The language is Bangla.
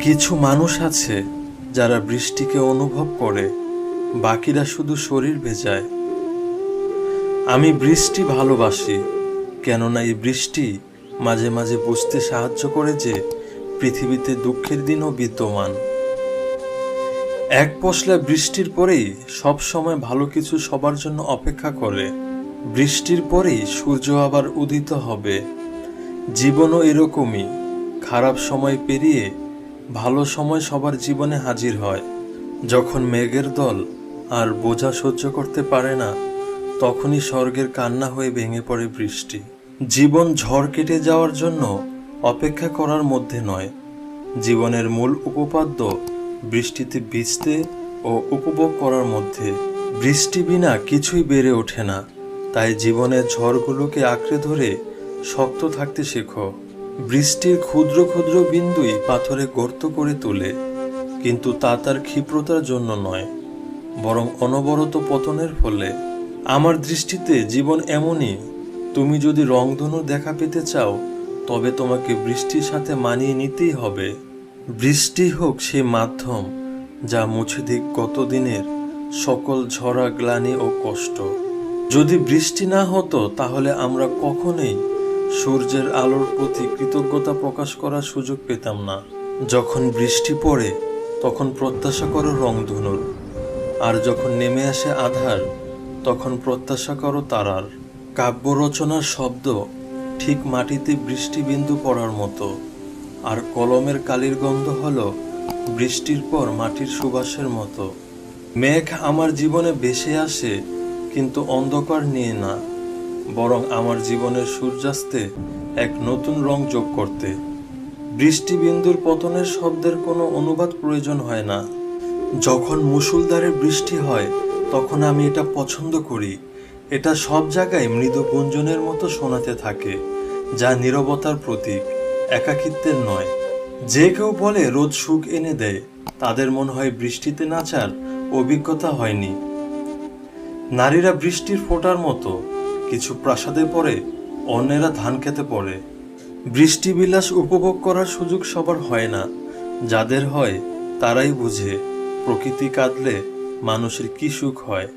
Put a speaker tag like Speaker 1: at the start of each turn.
Speaker 1: কিছু মানুষ আছে যারা বৃষ্টিকে অনুভব করে, বাকিরা শুধু শরীর ভেজায়। আমি বৃষ্টি ভালোবাসি, কেননা এই বৃষ্টি মাঝে মাঝে বুঝতে সাহায্য করে যে পৃথিবীতে দুঃখের দিনও বিদ্যমান। এক পশলা বৃষ্টির পরেই সব সময় ভালো কিছু সবার জন্য অপেক্ষা করে। বৃষ্টির পরেই সূর্য আবার উদিত হবে। জীবনও এরকমই, খারাপ সময় পেরিয়ে ভালো সময় সবার জীবনে হাজির হয়। যখন মেঘের দল আর বোঝা সহ্য করতে পারে না, তখনই স্বর্গের কান্না হয়ে ভেঙে পড়ে বৃষ্টি। জীবন ঝড় কেটে যাওয়ার জন্য অপেক্ষা করার মধ্যে নয়, জীবনের মূল উপপাদ্য বৃষ্টিতে ভিজতে ও উপভোগ করার মধ্যে। বৃষ্টি বিনা কিছুই বেড়ে ওঠে না, তাই জীবনের ঝড়গুলোকে আঁকড়ে ধরে শক্ত থাকতে শেখো। বৃষ্টির ক্ষুদ্র ক্ষুদ্র বিন্দুই পাথরে গর্ত করে তোলে, কিন্তু তা তার ক্ষিপ্রতার জন্য নয়, বরং অনবরত পতনের ফলে। আমার দৃষ্টিতে জীবন এমনই, তুমি যদি রংধনু দেখা পেতে চাও, তবে তোমাকে বৃষ্টির সাথে মানিয়ে নিতেই হবে। বৃষ্টি হোক সেই মাধ্যম যা মুছে দিক গত দিনের সকল ঝরা গ্লানি ও কষ্ট। যদি বৃষ্টি না হতো, তাহলে আমরা কখনোই সূর্যের আলোর প্রতি কৃতজ্ঞতা প্রকাশ করার সুযোগ পেতাম না। যখন বৃষ্টি পড়ে, তখন প্রত্যাশা করো রংধনুর, আর যখন নেমে আসে আঁধার, তখন প্রত্যাশা করো তারার। কাব্য রচনার শব্দ ঠিক মাটিতে বৃষ্টি বিন্দু পড়ার মতো, আর কলমের কালির গন্ধ হলো বৃষ্টির পর মাটির সুবাসের মতো। মেঘ আমার জীবনে ভেসে আসে, কিন্তু অন্ধকার নিয়ে না, বরং আমার জীবনের সূর্যাস্তে এক নতুন রং যোগ করতে। বৃষ্টি বিন্দুর পতনের শব্দের কোনো অনুবাদ প্রয়োজন হয় না। যখন মুষলধারে বৃষ্টি হয়, তখন আমি এটা পছন্দ করি। এটা সব জায়গায় মৃদু গুঞ্জনের মতো শোনাতে থাকে, যা নীরবতার প্রতীক, একাকিত্বের নয়। যে কেউ বলে রোদ সুখ এনে দেয়, তাদের মনে হয় বৃষ্টিতে নাচার অভিজ্ঞতা হয়নি। নারীরা বৃষ্টির ফোঁটার মতো, কিছু প্রাসাদে পড়ে, অন্যেরা ধান খেতে পড়ে। বৃষ্টি বিলাস উপভোগ করার সুযোগ সবার হয় না, যাদের হয় তারাই বুঝে প্রকৃতি কাঁদলে মানুষের কি সুখ হয়।